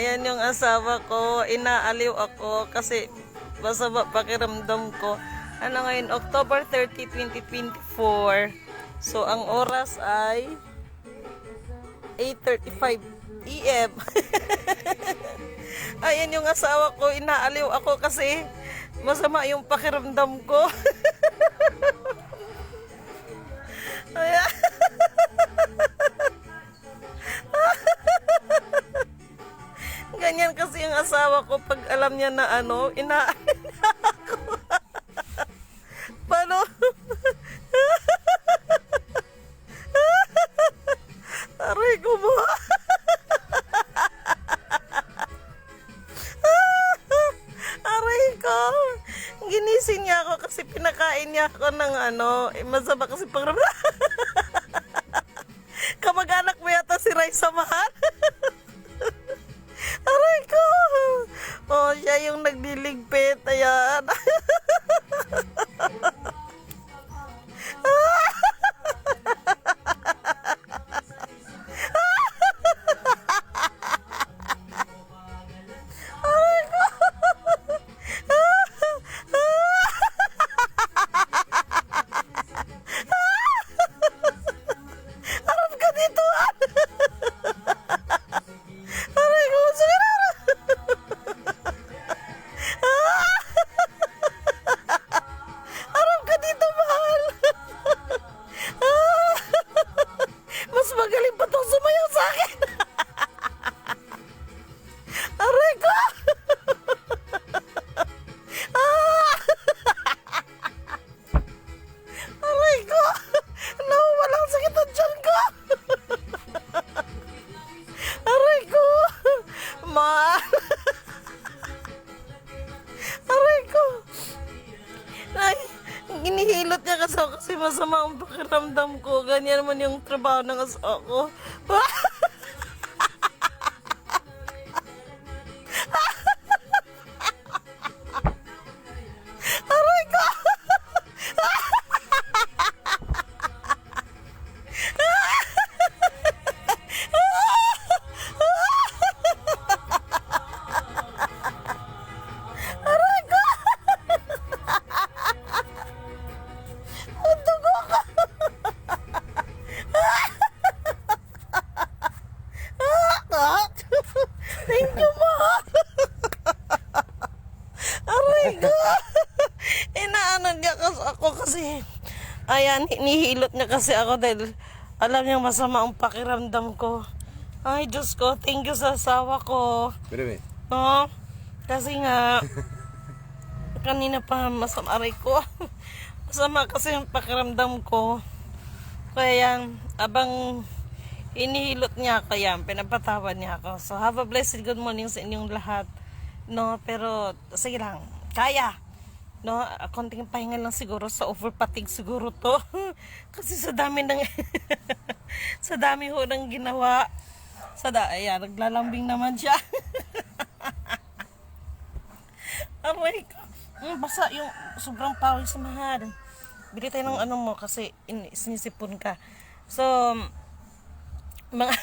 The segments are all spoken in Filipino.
Ayan yung asawa ko. Inaaliw ako kasi masama pakiramdam ko. Ano ngayon? October 30, 2024. So, ang oras ay 8:35 PM. Ayan yung asawa ko. Inaaliw ako kasi masama yung pakiramdam ko. Ayan. Ganyan kasi yung asawa ko pag alam niya na ano, inaaliw ako. Paano? Aray ko mo. Aray ko. Ginising niya ako kasi pinakain niya ako ng ano, masama kasi pag kamag-anak mo yata si Raisa Mahal. Aray ko. Oh, siya yung nagliligpit. Ayan. Harap ka dito. Aray ko. Sige na. Harap ka dito, mahal. Mas magaling pa itong sumayaw sa akin. Aray ko. Aray ko. No, walang sakit ang tiyan ko. Aray ko. Ma. Aray ko. Ay, ginihilot niya kasi masama ang pakiramdam ko. Ganyan naman yung trabaho ng asawa ko. Aray ko. Aray ko. Ang dugo ko. Thank you, ma. Aray ko. Inaano niya ako kasi ayan, hinihilot niya kasi ako dahil alam niya masama ang pakiramdam ko. Ay, Diyos ko, thank you sa asawa ko. Espérame. No, kasi nga kanina pa masama aray ko. Masama kasi yung pakiramdam ko. Kaya yan, abang inihilot niya ako yan, pinapatawad niya ako. So, have a blessed good morning sa inyong lahat. No, pero sige lang, kaya. No, konting pahinga lang siguro sa overpatig siguro to. Kasi sa dami ng sa dami ho ng ginawa. Ayan, naglalambing naman siya. Aray ko. Basa yung sobrang pawis, mahal. Bili tayo ng ano mo kasi sinisipon ka. So, mga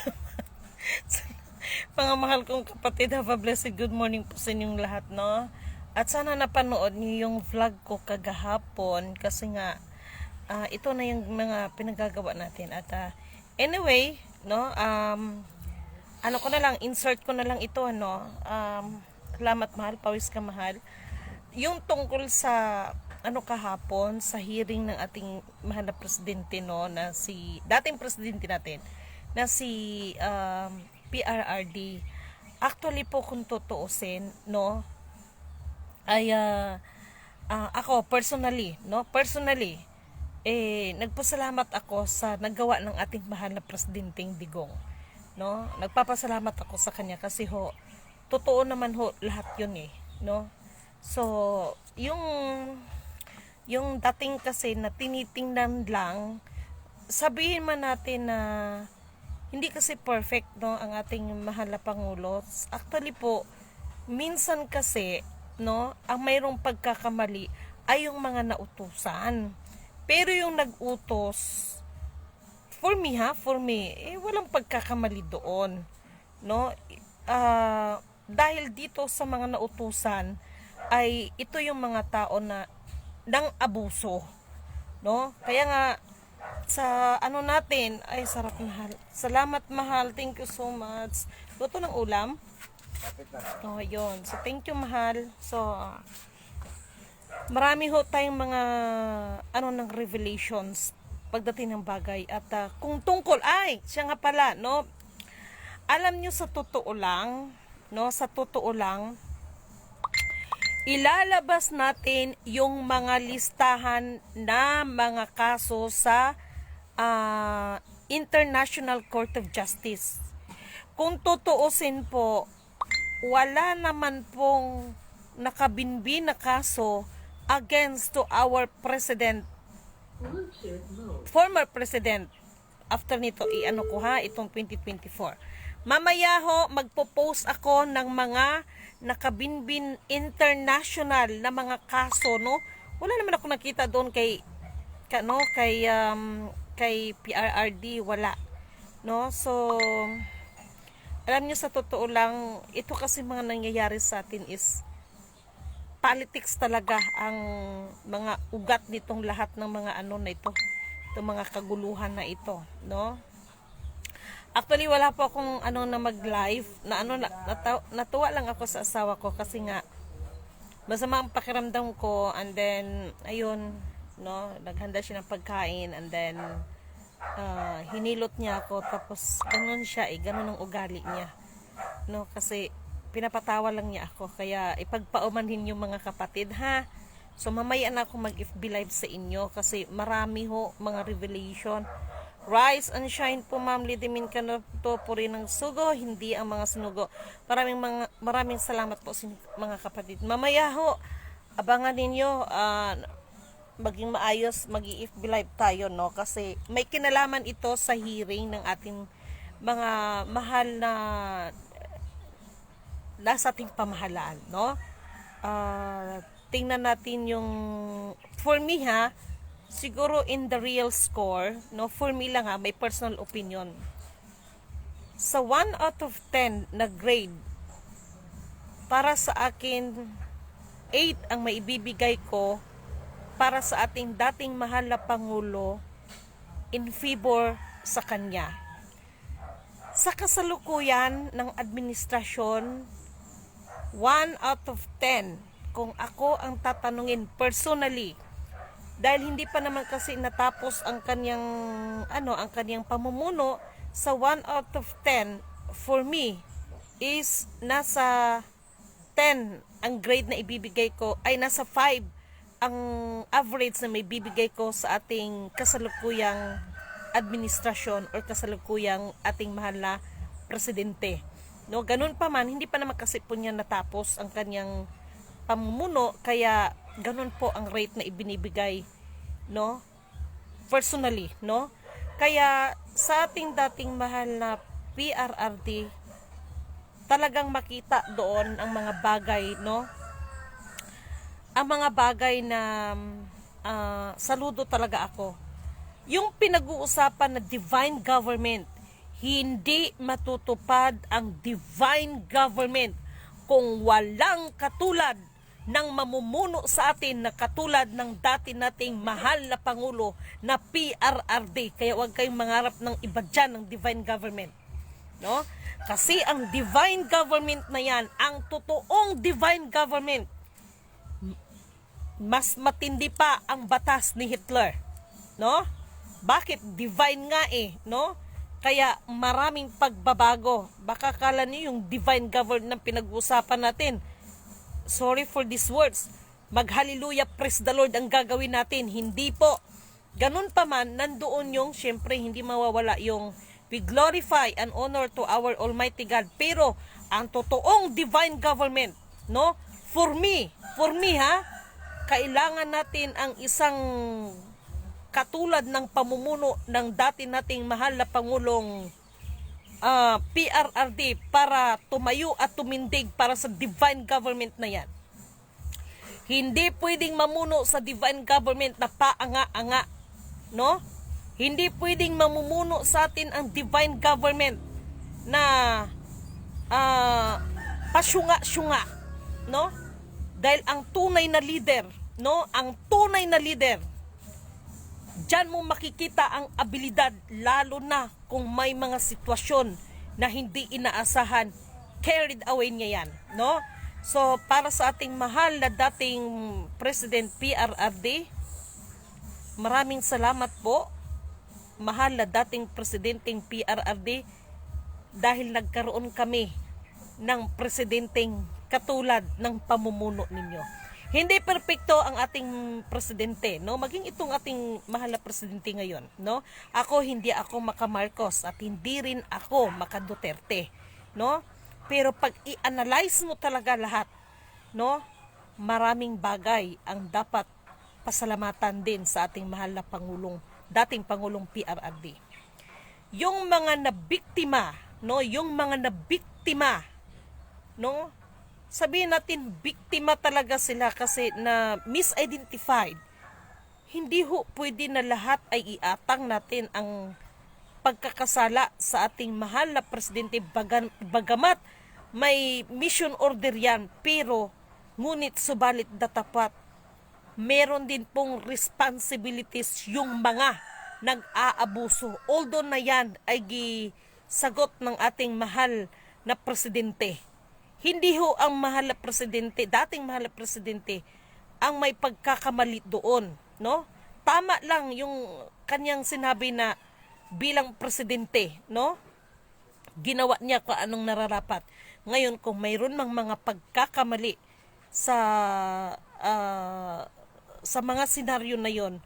mga mahal kong kapatid, have a blessed good morning po sa inyong lahat, no? At sana napanood niyo yung vlog ko kagahapon kasi nga ito na yung mga pinagagawa natin. At anyway, no, ano ko na lang, insert ko na lang ito, no. Salamat, mahal, pawis ka, mahal. Yung tungkol sa ano kahapon sa hearing ng ating mahal na presidente, no, na si dating presidente natin na si PRRD. Actually po kung tutuusin, no, ay ako personally, no, nagpasalamat ako sa naggawa ng ating mahal na presidenteng Digong, no. Nagpapasalamat ako sa kanya kasi ho totoo naman ho lahat 'yun eh, no. So, yung dating kasi na tinitingnan lang, sabihin man natin na hindi kasi perfect, no, ang ating mahal na Pangulo. Actually po, minsan kasi, no, ang mayroong pagkakamali ay yung mga nautusan. Pero yung nag-utos, for me, walang pagkakamali doon, no. dahil dito sa mga nautusan ay ito yung mga tao na ng abuso, no? Kaya nga sa ano natin ay sarap, mahal. Salamat, mahal. Thank you so much. Luto ng ulam. Oh, yun. So thank you, mahal. So marami ho tayong mga ano ng revelations pagdating ng bagay at kung tungkol ay siya nga pala, no? Alam nyo, sa totoo lang, no, sa totoo lang, ilalabas natin yung mga listahan na mga kaso sa International Court of Justice. Kung tutuusin po, wala naman pong nakabinbin na kaso against to our president, former president. After nito, i-ano ko ha, itong 2024. Mamaya ho, magpo-post ako ng mga nakabinbin international na mga kaso, no? Wala naman ako nakita doon kay PRRD, wala, no? So alam niyo, sa totoo lang, ito kasi mga nangyayari sa atin is politics talaga ang mga ugat nitong lahat ng mga ano na ito, itong mga kaguluhan na ito, no? Actually, wala po akong ano na mag-live na ano, natuwa lang ako sa asawa ko kasi nga masama ang pakiramdam ko, and then ayun, no, naghanda siya ng pagkain, and then hinilot niya ako, tapos ganun siya, ganun ang ugali niya, no, kasi pinapatawa lang niya ako, kaya ipagpaumanhin yung mga kapatid, ha. So mamaya na ako mag-FB live sa inyo kasi marami ho mga revelation. Rise and shine po, Ma'am Lidimin Canoto, puri ng sugo, hindi ang mga sinugo. Maraming salamat po mga kapatid. Mamaya ho, abangan ninyo, maging maayos, mag-i-FB live tayo, no? Kasi may kinalaman ito sa hearing ng ating mga mahal na nasa ating pamahalaan, no? Tingnan natin yung, for me ha, siguro in the real score, no, for me lang ha, may personal opinion. Sa 1 out of 10 na grade, para sa akin, 8 ang maibibigay ko para sa ating dating mahal na Pangulo in favor sa kanya. Sa kasalukuyan ng administrasyon, 1 out of 10, kung ako ang tatanungin personally, dahil hindi pa naman kasi natapos ang kanyang ang kanyang pamumuno, sa 1 out of 10 for me is nasa 10 ang grade na ibibigay ko, ay nasa 5 ang average na may bibigay ko sa ating kasalukuyang administrasyon or kasalukuyang ating mahal na presidente, no? Ganun pa man, hindi pa naman kasi po niya natapos ang kanyang pamumuno, kaya ganun po ang rate na ibinibigay, no, personally, no. Kaya sa ating dating mahal na PRRD, talagang makita doon ang mga bagay, no, ang mga bagay na saludo talaga ako. Yung pinag-uusapan na divine government, hindi matutupad ang divine government kung walang katulad ng mamumuno sa atin na katulad ng dati nating mahal na Pangulo na PRRD. Kaya huwag kayong mangarap ng iba dyan ng divine government, no? Kasi ang divine government na yan, ang totoong divine government, mas matindi pa ang batas ni Hitler, no? Bakit? Divine nga no? Kaya maraming pagbabago. Baka kala niyo yung divine government na pinag-uusapan natin, sorry for these words, mag-hallelujah, praise the Lord ang gagawin natin. Hindi po. Ganun pa man, nandoon yung, syempre, hindi mawawala yung we glorify and honor to our Almighty God. Pero, ang totoong divine government, no? For me ha, kailangan natin ang isang katulad ng pamumuno ng dati nating mahal na Pangulong PRRD para tumayo at tumindig para sa divine government na yan. Hindi pwedeng mamuno sa divine government na paanga-anga, no? Hindi pwedeng mamumuno sa atin ang divine government na pasyunga-syunga, no? Dahil ang tunay na leader, no? Ang tunay na leader, diyan mo makikita ang abilidad, lalo na kung may mga sitwasyon na hindi inaasahan, carried away niya yan, no? So, para sa ating mahal na dating President PRRD, maraming salamat po, mahal na dating Presidenteng PRRD, dahil nagkaroon kami ng presidenteng katulad ng pamumuno ninyo. Hindi perpekto ang ating presidente, no? Maging itong ating mahal na presidente ngayon, no? Hindi ako maka Marcos at hindi rin ako maka Duterte, no? Pero pag i-analyze mo talaga lahat, no? Maraming bagay ang dapat pasalamatan din sa ating mahal na dating Pangulong PRRD. Yung mga nabiktima, no? Yung mga nabiktima, no? Sabihin natin, biktima talaga sila kasi na misidentified. Hindi ho pwede na lahat ay iatang natin ang pagkakasala sa ating mahal na presidente, bagamat may mission order yan, pero ngunit subalit datapat, meron din pong responsibilities yung mga nag-aabuso. Although na yan ay gisagot ng ating mahal na presidente. Hindi ho ang mahal na presidente, dating mahal na presidente, ang may pagkakamali doon, no? Tama lang yung kanyang sinabi na bilang presidente, no? Ginawa niya kung anong nararapat. Ngayon, kung mayroon mang mga pagkakamali sa mga senaryo na yon,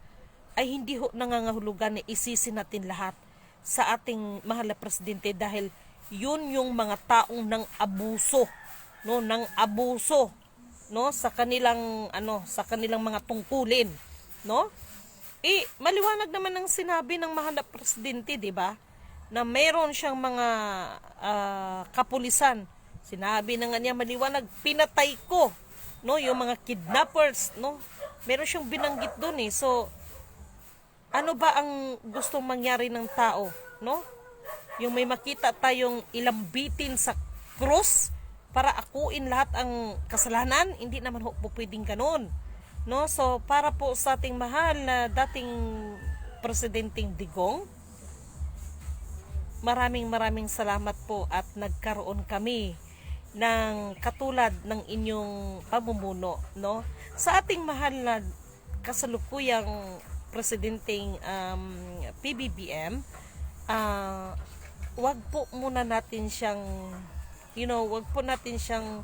ay hindi ho nangangahulugan na isisi natin lahat sa ating mahal na presidente dahil yun yung mga taong nang abuso, no, nang abuso, no, sa kanilang mga tungkulin, no? Maliwanag naman ang sinabi ng mahal na presidente, 'di ba? Na mayroon siyang mga kapulisan. Sinabi na nga niya maliwanag, pinatay ko, no, yung mga kidnappers, no? Meron siyang binanggit doon eh. So ano ba ang gustong mangyari ng tao, no? Yung may makita tayong ilambitin sa krus para akuin lahat ang kasalanan, hindi naman po pwedeng ganun, no? So para po sa ating mahal na dating Presidenteng Digong, maraming salamat po at nagkaroon kami ng katulad ng inyong pamumuno, no? Sa ating mahal na kasalukuyang Presidenteng PBBM, wag po muna natin siyang wag po natin siyang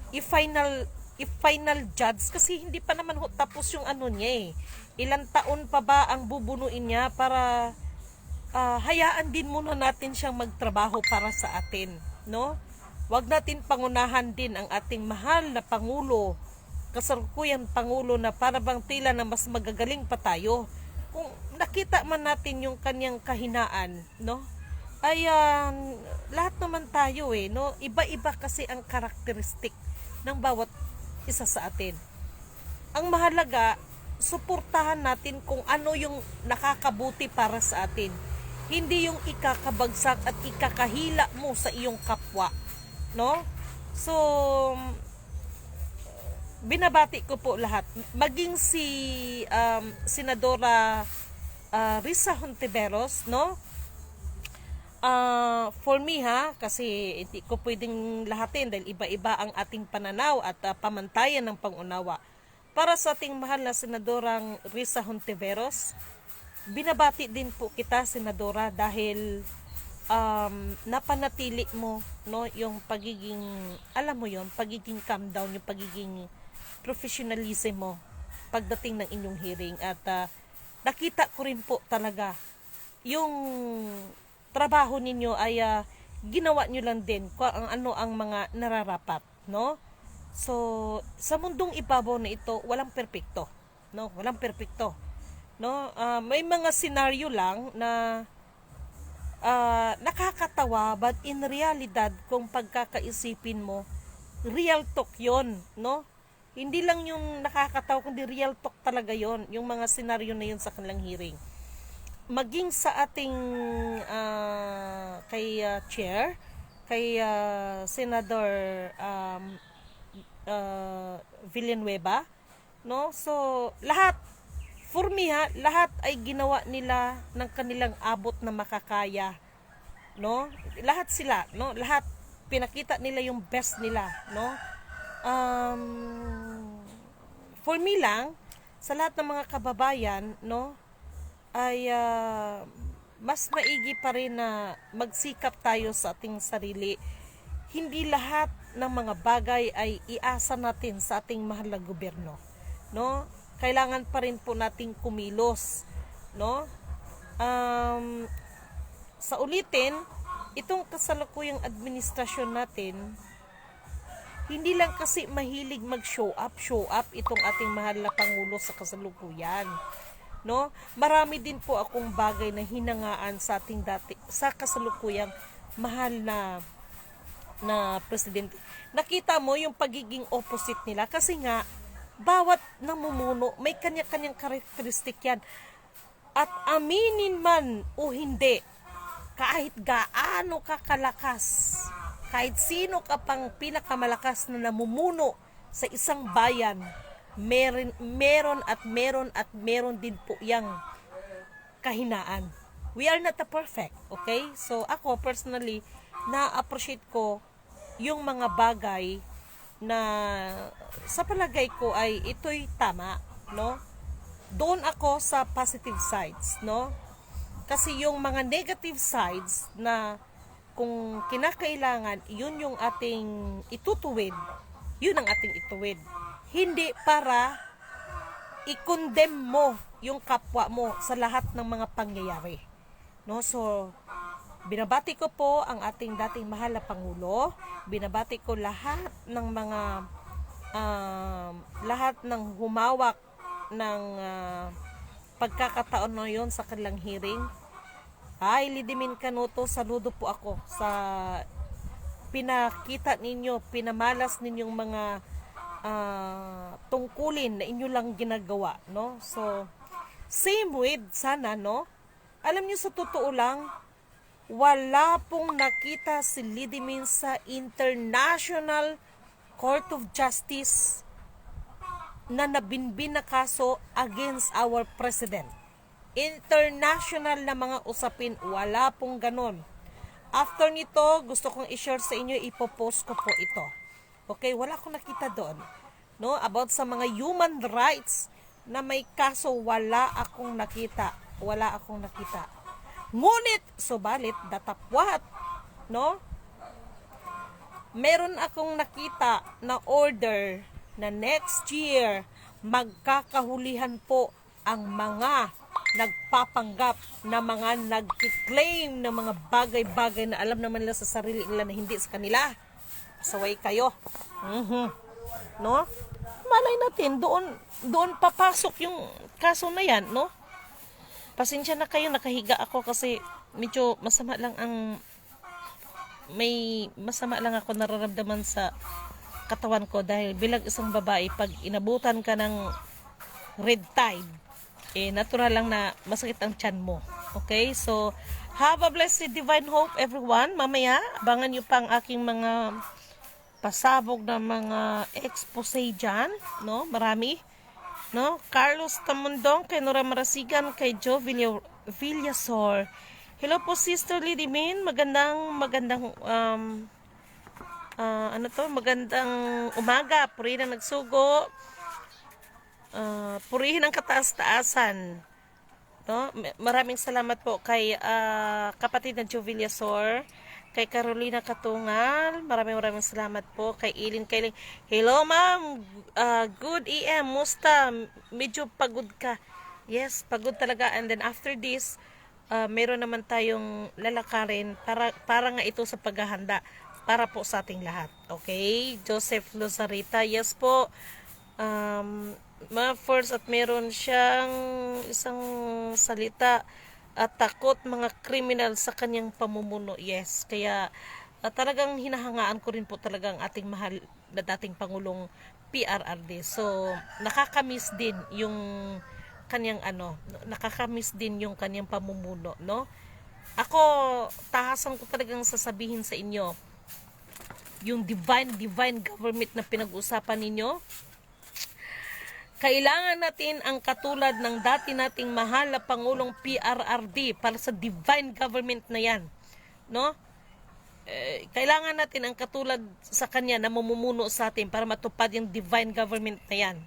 i-final judge kasi hindi pa naman tapos yung ano niya eh. Ilang taon pa ba ang bubunuin niya para hayaan din muna natin siyang magtrabaho para sa atin, no? Wag natin pangunahan din ang ating mahal na Pangulo, kasalukuyang Pangulo na para bang tila na mas magagaling pa tayo. Kung nakita man natin yung kanyang kahinaan, no? Ay lahat naman tayo eh, no? Iba-iba kasi ang karakteristik ng bawat isa sa atin. Ang mahalaga, suportahan natin kung ano yung nakakabuti para sa atin. Hindi yung ikakabagsak at ikakahila mo sa iyong kapwa, no? So binabati ko po lahat. Maging si Senadora Risa Hontiveros, no? For me kasi hindi ko pwedeng lahatin dahil iba-iba ang ating pananaw at pamantayan ng pangunawa. Para sa ating mahal na Senadorang Risa Hontiveros, binabati din po kita, Senadora, dahil napanatili mo, no, yung pagiging, alam mo yon, pagiging calm down, yung pagiging professionalism mo pagdating ng inyong hearing at nakita ko rin po talaga yung trabaho ninyo ay ginawa nyo lang din kung ano ang mga nararapat, no? So sa mundong ibabaw na ito, walang perpekto, no? Walang perpekto, no? May mga senaryo lang na nakakatawa, but in realidad kung pagkakaisipin mo, real talk yon, no? Hindi lang yung nakakatawa, kundi real talk talaga yon, yung mga senaryo na yun sa kanilang hearing. Maging sa ating kay chair, kay Senador Villanueva, no? So lahat, for me ha, lahat ay ginawa nila ng kanilang abot na makakaya, no? Lahat sila, no? Lahat pinakita nila yung best nila, no? Um, for me lang, sa lahat ng mga kababayan, no, ay mas maigi pa rin na magsikap tayo sa ating sarili. Hindi lahat ng mga bagay ay iasa natin sa ating mahal na gobyerno, no? Kailangan pa rin po nating kumilos, no? Sa ulitin, itong kasalukuyang administrasyon natin, hindi lang kasi mahilig mag-show up itong ating mahal na Pangulo sa kasalukuyan, no? Marami din po akong bagay na hinangaan sa ating sa kasalukuyang mahal na presidente. Nakita mo yung pagiging opposite nila kasi nga bawat namumuno may kanya-kanyang karakteristik yan. At aminin man o hindi, kahit gaano ka kalakas, kahit sino ka pang pinakamalakas na namumuno sa isang bayan, meron din po yang kahinaan. We are not perfect, okay? So ako personally, na-appreciate ko yung mga bagay na sa palagay ko ay ito'y tama, no? Doon ako sa positive sides, no? Kasi yung mga negative sides na kung kinakailangan, yun yung ating itutuwid. Yun ang ating ituwid. Hindi para i-condemn mo yung kapwa mo sa lahat ng mga pangyayari. No? So, binabati ko po ang ating dating mahal na Pangulo. Binabati ko lahat ng mga lahat ng humawak ng pagkakataon na yun sa kanilang hearing. Ay, Lidimin Canuto, saludo po ako sa pinakita ninyo, pinamalas ninyong mga tungkulin na inyo lang ginagawa, no? So, same with sana, no? Alam niyo, sa totoo lang, wala pong nakita si Lidimin sa International Court of Justice na nabinbin na kaso against our president. International na mga usapin, wala pong ganon. After nito, gusto kong i-share sa inyo, ipopost ko po ito. Okay, wala akong nakita doon, no? About sa mga human rights na may kaso, wala akong nakita. Ngunit, subalit, datapwat, no? Meron akong nakita na order na next year, magkakahulihan po ang mga nagpapanggap na mga nag-claim na mga bagay-bagay na alam naman nila sa sarili nila na hindi sa kanila. Saway kayo. No? Malay natin, doon papasok yung kaso na yan, no? Pasensya na kayo, nakahiga ako kasi medyo masama lang ako nararamdaman sa katawan ko dahil bilang isang babae, pag inabutan ka ng red tide, natural lang na masakit ang tiyan mo. Okay? So, have a blessed divine hope, everyone. Mamaya, abangan nyo pa ang aking mga pasabog na mga expose dyan, no? Marami, no? Carlos Tamundong, kay Nora Marasigan, kay Joe Villasor. Hello po, Sister Lidimin. Magandang magandang umaga. Purihin ang nagsugo. Purihin ang kataas-taasan, no? Maraming salamat po kay kapatid na Joe Villasor, kay Carolina Katungal, maraming salamat po kay Ilin Kailing. Hello ma'am, good EM, musta? Medyo pagod ka? Yes, pagod talaga. And then after this, meron naman tayong lalakarin para nga ito sa paghahanda para po sa ating lahat. Okay, Joseph Lozarita, yes po. First, at meron siyang isang salita at takot mga kriminal sa kanyang pamumuno. Yes, kaya talagang hinahangaan ko rin po talaga ang ating mahal na dating Pangulong PRRD. So, nakakamiss din yung kanyang nakakamiss din yung kanyang pamumuno, no? Ako, tahasan ko talagang sasabihin sa inyo, yung divine government na pinag-usapan ninyo. Kailangan natin ang katulad ng dati nating mahal na Pangulong PRRD para sa divine government na yan. No? Kailangan natin ang katulad sa kanya na mamumuno sa atin para matupad yung divine government na yan.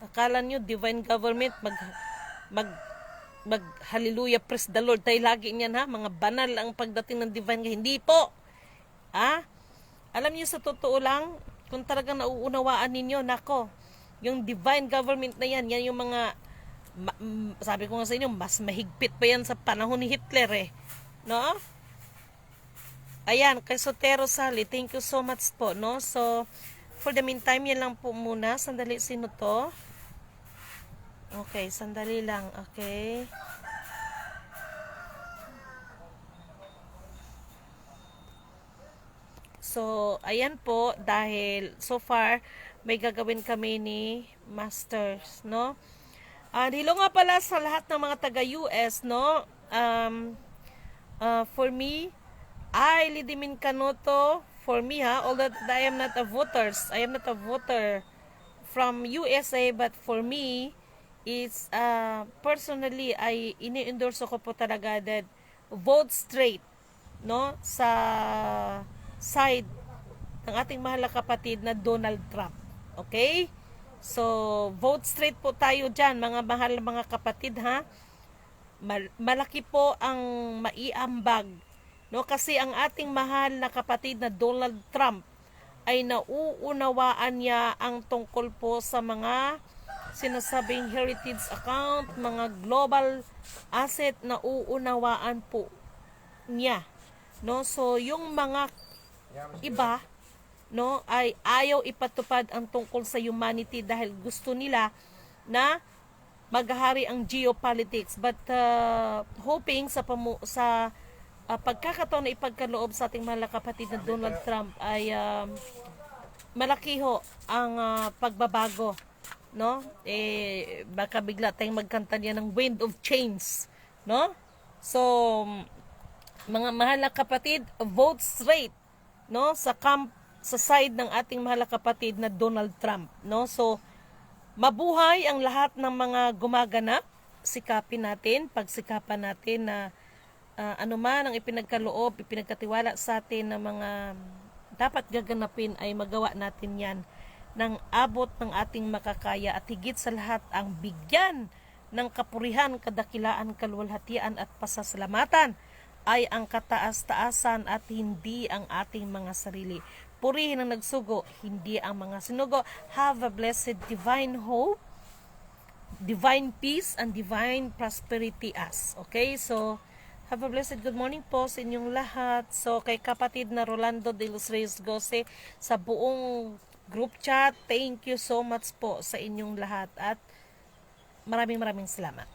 Akala nyo, divine government, mag hallelujah, praise the Lord, tayo lagi niyan ha, mga banal ang pagdating ng divine, hindi po. Alam niyo sa totoo lang, kung talagang nauunawaan ninyo, nako, yung divine government na yan, yan yung mga, sabi ko nga sa inyo, mas mahigpit pa yan sa panahon ni Hitler no? Ayan, kay Sotero Sally, thank you so much po, no? So, for the meantime, yan lang po muna. Sandali, sino to? Okay, sandali lang, okay. So, ayan po, dahil so far, may gagawin kami ni Masters, no? Hello nga pala sa lahat ng mga taga-US, no? For me, Lidimin Canoto, for me although I am not a voter from USA, but for me, it's personally, I ini-endorse ko po talaga that vote straight, no? Sa side ng ating mahal na kapatid na Donald Trump. Okay? So, vote straight po tayo dyan, mga mahal na mga kapatid, ha? Malaki po ang maiambag, no? Kasi ang ating mahal na kapatid na Donald Trump ay nauunawaan niya ang tungkol po sa mga sinasabing heritage account, mga global asset na uunawaan po niya, no? So, yung mga iba, no, ay ayaw ipatupad ang tungkol sa humanity dahil gusto nila na maghahari ang geopolitics, but hoping sa pagkakataon na ipagkaloob sa ating mahal na kapatid na Donald Trump ay malaki ho ang pagbabago, no? Baka bigla tayong magkanta niya ng Wind of Change, no? So, mga mahal na kapatid, vote straight, no? Sa side ng ating mahal na kapatid na Donald Trump, no? So, mabuhay ang lahat ng mga gumaganap, sikapin natin, pagsikapan natin na anuman ang ipinagkaloob, ipinagkatiwala sa atin na mga dapat gaganapin ay magawa natin yan ng abot ng ating makakaya, at higit sa lahat ang bigyan ng kapurihan, kadakilaan, kaluwalhatian at pasasalamatan ay ang kataas-taasan at hindi ang ating mga sarili. Purihin ang nagsugo, hindi ang mga sinugo. Have a blessed divine hope, divine peace, and divine prosperity us. Okay, so have a blessed good morning po sa inyong lahat. So, kay kapatid na Rolando de los Reyes Gose, sa buong group chat, thank you so much po sa inyong lahat at maraming salamat.